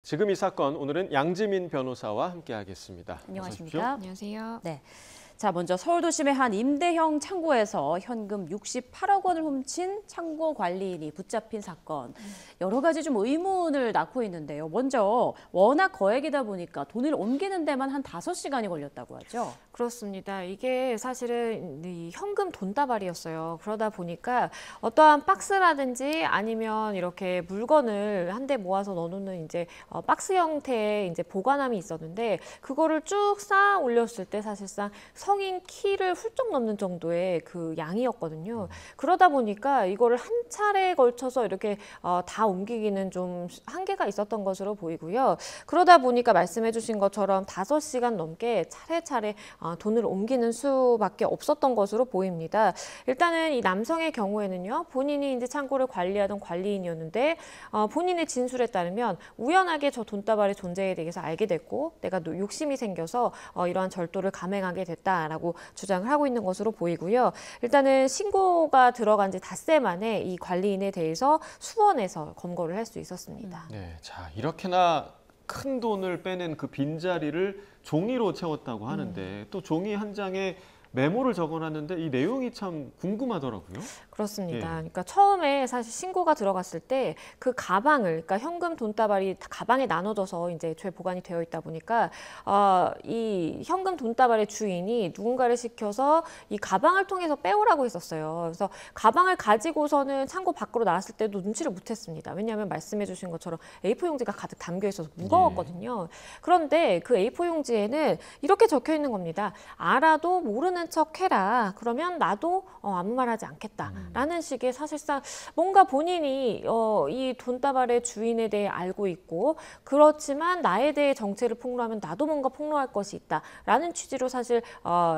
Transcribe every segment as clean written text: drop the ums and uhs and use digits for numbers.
지금 이 사건 오늘은 양지민 변호사와 함께하겠습니다. 안녕하십니까? 안녕하세요. 네. 자, 먼저 서울도심의 한 임대형 창고에서 현금 68억 원을 훔친 창고 관리인이 붙잡힌 사건. 여러 가지 좀 의문을 낳고 있는데요. 먼저 워낙 거액이다 보니까 돈을 옮기는 데만 한 5시간이 걸렸다고 하죠. 그렇습니다. 이게 사실은 이 현금 돈다발이었어요. 그러다 보니까 어떠한 박스라든지 아니면 이렇게 물건을 한데 모아서 넣어놓는 이제 박스 형태의 이제 보관함이 있었는데 그거를 쭉 쌓아 올렸을 때 사실상 성인 키를 훌쩍 넘는 정도의 그 양이었거든요. 그러다 보니까 이거를 한 차례에 걸쳐서 이렇게 다 옮기기는 좀 한계가 있었던 것으로 보이고요. 그러다 보니까 말씀해주신 것처럼 5시간 넘게 차례차례 돈을 옮기는 수밖에 없었던 것으로 보입니다. 일단은 이 남성의 경우에는요, 본인이 이제 창고를 관리하던 관리인이었는데 본인의 진술에 따르면 우연하게 저 돈다발의 존재에 대해서 알게 됐고 내가 욕심이 생겨서 이러한 절도를 감행하게 됐다라고 주장을 하고 있는 것으로 보이고요. 일단은 신고가 들어간 지 닷새 만에 이 관리인에 대해서 수원에서 검거를 할 수 있었습니다. 네, 자 이렇게나 큰 돈을 빼낸 그 빈자리를 종이로 채웠다고 하는데 또 종이 한 장에 메모를 적어놨는데 이 내용이 참 궁금하더라고요. 그렇습니다. 예. 그러니까 처음에 사실 신고가 들어갔을 때 그 가방을, 그러니까 현금 돈다발이 가방에 나눠져서 이제 애초에 보관이 되어 있다 보니까 이 현금 돈다발의 주인이 누군가를 시켜서 이 가방을 통해서 빼오라고 했었어요. 그래서 가방을 가지고서는 창고 밖으로 나왔을 때도 눈치를 못했습니다. 왜냐하면 말씀해주신 것처럼 A4 용지가 가득 담겨 있어서 무거웠거든요. 그런데 그 A4 용지에는 이렇게 적혀 있는 겁니다. 알아도 모르는 척 해라. 그러면 나도 아무 말 하지 않겠다. 라는 식의 사실상 뭔가 본인이 이 돈다발의 주인에 대해 알고 있고 그렇지만 나에 대해 정체를 폭로하면 나도 뭔가 폭로할 것이 있다. 라는 취지로 사실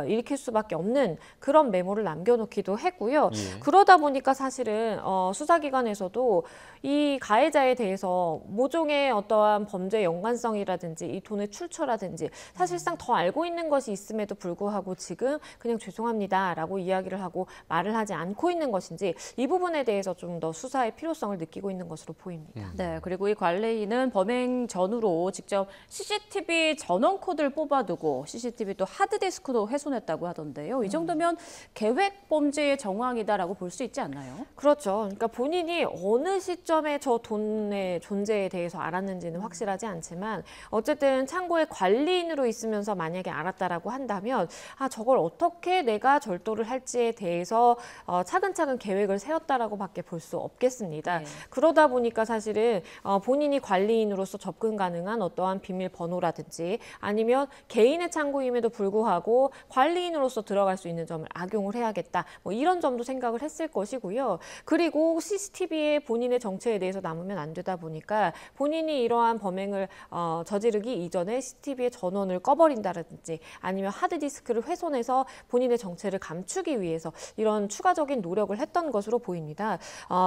일으킬 수밖에 없는 그런 메모를 남겨놓기도 했고요. 예. 그러다 보니까 사실은 수사기관에서도 이 가해자에 대해서 모종의 어떠한 범죄 연관성이라든지 이 돈의 출처라든지 사실상 더 알고 있는 것이 있음에도 불구하고 지금 그냥 죄송합니다라고 이야기를 하고 말을 하지 않고 있는 것인지 이 부분에 대해서 좀 더 수사의 필요성을 느끼고 있는 것으로 보입니다. 네, 그리고 이 관리인은 범행 전후로 직접 CCTV 전원 코드를 뽑아두고 CCTV 또 하드디스크도 훼손했다고 하던데요. 이 정도면 계획 범죄의 정황이다라고 볼 수 있지 않나요? 그렇죠. 그러니까 본인이 어느 시점에 저 돈의 존재에 대해서 알았는지는 확실하지 않지만 어쨌든 창고의 관리인으로 있으면서 만약에 알았다라고 한다면 저걸 어떻게 내가 절도를 할지에 대해서 차근차근 계획을 세웠다라고밖에 볼 수 없겠습니다. 네. 그러다 보니까 사실은 본인이 관리인으로서 접근 가능한 어떠한 비밀번호라든지 아니면 개인의 창고임에도 불구하고 관리인으로서 들어갈 수 있는 점을 악용을 해야겠다. 뭐 이런 점도 생각을 했을 것이고요. 그리고 CCTV에 본인의 정체에 대해서 남으면 안 되다 보니까 본인이 이러한 범행을 저지르기 이전에 CCTV의 전원을 꺼버린다든지 아니면 하드디스크를 훼손해서 본인의 정체를 감추기 위해서 이런 추가적인 노력을 했던 것으로 보입니다.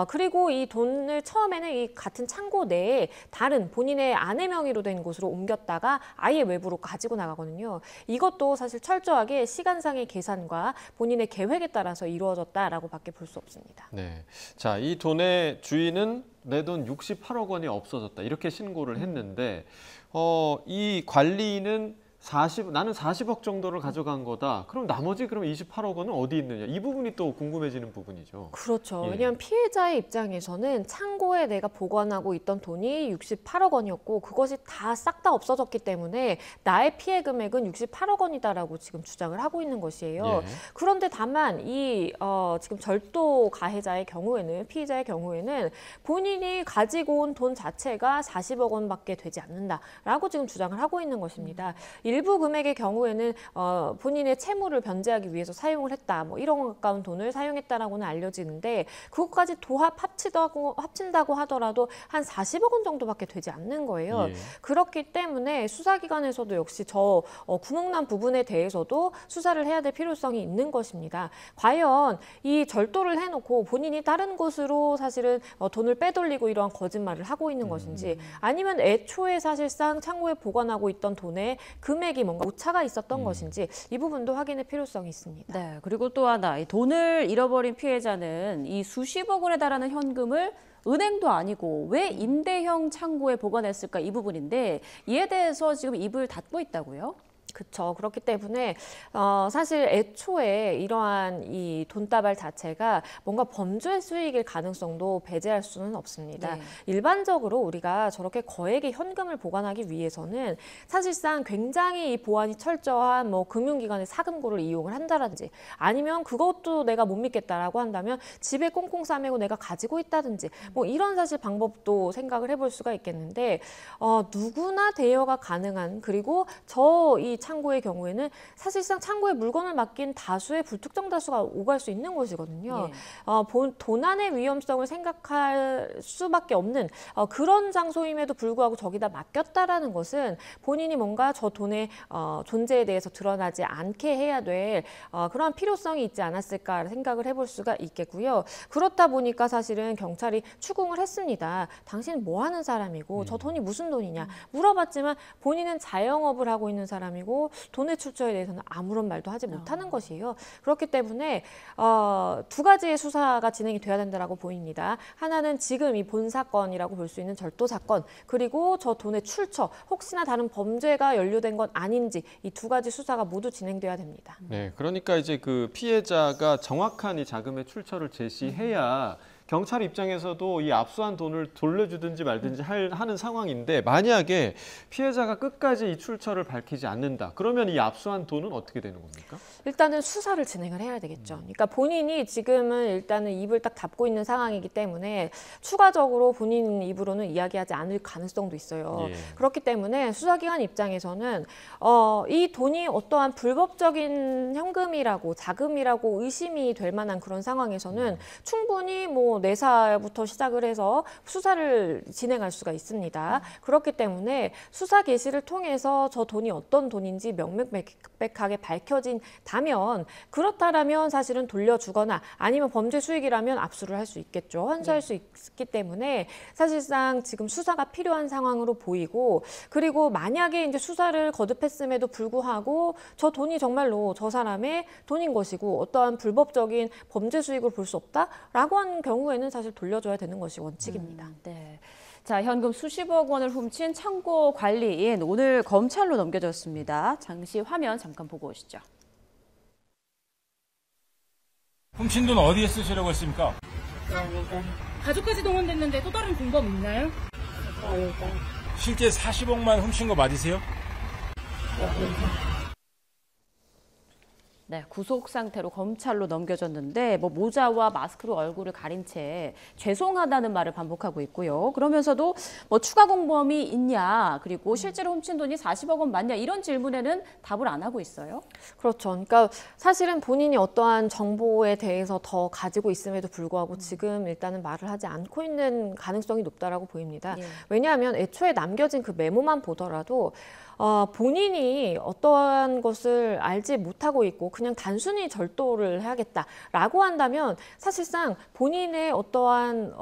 그리고 이 돈을 처음에는 이 같은 창고 내에 다른 본인의 아내 명의로 된 곳으로 옮겼다가 아예 외부로 가지고 나가거든요. 이것도 사실 철저하게 시간상의 계산과 본인의 계획에 따라서 이루어졌다라고 밖에 볼 수 없습니다. 네, 자 이 돈의 주인은 내 돈 68억 원이 없어졌다 이렇게 신고를 했는데 이 관리인은 나는 40억 정도를 가져간 거다. 그럼 나머지 그럼 28억 원은 어디 있느냐? 이 부분이 또 궁금해지는 부분이죠. 그렇죠. 예. 왜냐하면 피해자의 입장에서는 창고에 내가 보관하고 있던 돈이 68억 원이었고 그것이 다 싹 다 없어졌기 때문에 나의 피해 금액은 68억 원이다라고 지금 주장을 하고 있는 것이에요. 예. 그런데 그런데 다만 이 지금 절도 가해자의 경우에는 피해자의 경우에는 본인이 가지고 온 돈 자체가 40억 원밖에 되지 않는다라고 지금 주장을 하고 있는 것입니다. 일부 금액의 경우에는 본인의 채무를 변제하기 위해서 사용을 했다. 뭐 1억 원 가까운 돈을 사용했다라고는 알려지는데 그것까지 합친다고 하더라도 한 40억 원 정도밖에 되지 않는 거예요. 예. 그렇기 때문에 수사기관에서도 역시 저 구멍난 부분에 대해서도 수사를 해야 될 필요성이 있는 것입니다. 과연 이 절도를 해놓고 본인이 다른 곳으로 사실은 돈을 빼돌리고 이러한 거짓말을 하고 있는 것인지 아니면 애초에 사실상 창고에 보관하고 있던 돈의 금액이 뭔가 오차가 있었던 것인지 이 부분도 확인의 필요성이 있습니다. 네, 그리고 또 하나, 이 돈을 잃어버린 피해자는 이 수십억 원에 달하는 현금을 은행도 아니고 왜 임대형 창고에 보관했을까 이 부분인데 이에 대해서 지금 입을 닫고 있다고요? 그렇죠. 그렇기 때문에 사실 애초에 이러한 이 돈다발 자체가 뭔가 범죄 수익일 가능성도 배제할 수는 없습니다. 네. 일반적으로 우리가 저렇게 거액의 현금을 보관하기 위해서는 사실상 굉장히 이 보안이 철저한 뭐 금융기관의 사금고를 이용을 한다든지 아니면 그것도 내가 못 믿겠다라고 한다면 집에 꽁꽁 싸매고 내가 가지고 있다든지 뭐 이런 사실 방법도 생각을 해볼 수가 있겠는데 누구나 대여가 가능한 그리고 이 창고의 경우에는 사실상 창고에 물건을 맡긴 다수의 불특정 다수가 오갈 수 있는 곳이거든요. 예. 도난의 위험성을 생각할 수밖에 없는 그런 장소임에도 불구하고 저기다 맡겼다라는 것은 본인이 뭔가 저 돈의 존재에 대해서 드러나지 않게 해야 될 그런 필요성이 있지 않았을까 생각을 해볼 수가 있겠고요. 그렇다 보니까 사실은 경찰이 추궁을 했습니다. 당신 뭐 하는 사람이고 저 돈이 무슨 돈이냐 물어봤지만 본인은 자영업을 하고 있는 사람이고 돈의 출처에 대해서는 아무런 말도 하지 못하는 것이에요. 그렇기 때문에 두 가지의 수사가 진행이 돼야 된다고 보입니다. 하나는 지금 이 본 사건이라고 볼 수 있는 절도 사건 그리고 저 돈의 출처 혹시나 다른 범죄가 연루된 건 아닌지 이 두 가지 수사가 모두 진행돼야 됩니다. 네, 그러니까 이제 그 피해자가 정확한 이 자금의 출처를 제시해야 경찰 입장에서도 이 압수한 돈을 돌려주든지 말든지 하는 상황인데 만약에 피해자가 끝까지 이 출처를 밝히지 않는다. 그러면 이 압수한 돈은 어떻게 되는 겁니까? 일단은 수사를 진행을 해야 되겠죠. 그러니까 본인이 지금은 일단은 입을 딱 닫고 있는 상황이기 때문에 추가적으로 본인 입으로는 이야기하지 않을 가능성도 있어요. 예. 그렇기 때문에 수사기관 입장에서는 이 돈이 어떠한 불법적인 현금이라고 자금이라고 의심이 될 만한 그런 상황에서는 충분히 뭐 내사부터 시작을 해서 수사를 진행할 수가 있습니다. 그렇기 때문에 수사 개시를 통해서 저 돈이 어떤 돈인지 명명백백하게 밝혀진다면 그렇다라면 사실은 돌려주거나 아니면 범죄 수익이라면 압수를 할 수 있겠죠. 환수할 수 있기 때문에 사실상 지금 수사가 필요한 상황으로 보이고 그리고 만약에 이제 수사를 거듭했음에도 불구하고 저 돈이 정말로 저 사람의 돈인 것이고 어떠한 불법적인 범죄 수익을 볼 수 없다라고 하는 경우에는 사실 돌려줘야 되는 것이 원칙입니다. 네. 자, 현금 수십억 원을 훔친 창고 관리인 오늘 검찰로 넘겨졌습니다. 잠시 화면 잠깐 보고 오시죠. 훔친 돈 어디에 쓰시려고 했습니까? 가족까지 동원됐는데 또 다른 공범 있나요? 실제 40억만 훔친 거 맞으세요? 네, 구속 상태로 검찰로 넘겨졌는데 뭐 모자와 마스크로 얼굴을 가린 채 죄송하다는 말을 반복하고 있고요. 그러면서도 뭐 추가 공범이 있냐 그리고 실제로 훔친 돈이 40억 원 맞냐 이런 질문에는 답을 안 하고 있어요. 그렇죠. 그러니까 사실은 본인이 어떠한 정보에 대해서 더 가지고 있음에도 불구하고 지금 일단은 말을 하지 않고 있는 가능성이 높다라고 보입니다. 예. 왜냐하면 애초에 남겨진 그 메모만 보더라도 본인이 어떠한 것을 알지 못하고 있고 그냥 단순히 절도를 해야겠다라고 한다면 사실상 본인의 어떠한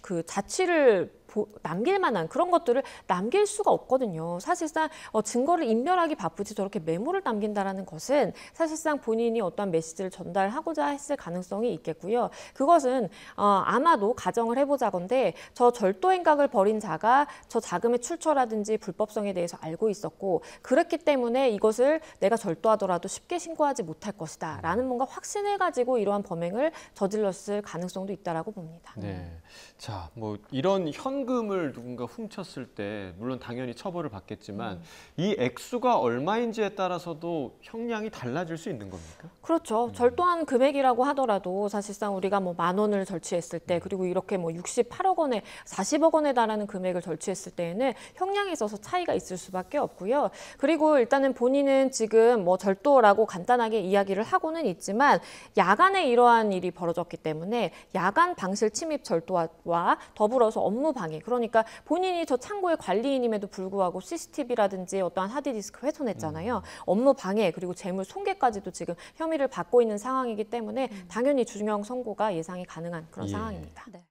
그 자취를 남길 만한 그런 것들을 남길 수가 없거든요. 사실상 증거를 인멸하기 바쁘지 저렇게 메모를 남긴다라는 것은 사실상 본인이 어떠한 메시지를 전달하고자 했을 가능성이 있겠고요. 그것은 아마도 가정을 해보자건데 저 절도 행각을 벌인 자가 저 자금의 출처라든지 불법성에 대해서 알고 있었고 그렇기 때문에 이것을 내가 절도하더라도 쉽게 신고하지 못할 것이다 라는 뭔가 확신해가지고 이러한 범행을 저질렀을 가능성도 있다라고 봅니다. 네. 자, 뭐 이런 현금을 누군가 훔쳤을 때 물론 당연히 처벌을 받겠지만 이 액수가 얼마인지에 따라서도 형량이 달라질 수 있는 겁니까? 그렇죠. 절도한 금액이라고 하더라도 사실상 우리가 뭐 10,000원을 절취했을 때 그리고 이렇게 뭐 68억 원에 40억 원에 달하는 금액을 절취했을 때에는 형량에 있어서 차이가 있을 수밖에 없고요. 그리고 일단은 본인은 지금 뭐 절도라고 간단하게 이야기를 하고는 있지만 야간에 이러한 일이 벌어졌기 때문에 야간 방실 침입 절도와 더불어서 업무 방해 그러니까 본인이 저 창고의 관리인임에도 불구하고 CCTV라든지 어떠한 하드디스크 훼손했잖아요. 업무 방해 그리고 재물 손괴까지도 지금 혐의를 받고 있는 상황이기 때문에 당연히 주형 선고가 예상이 가능한 그런 상황입니다. 네.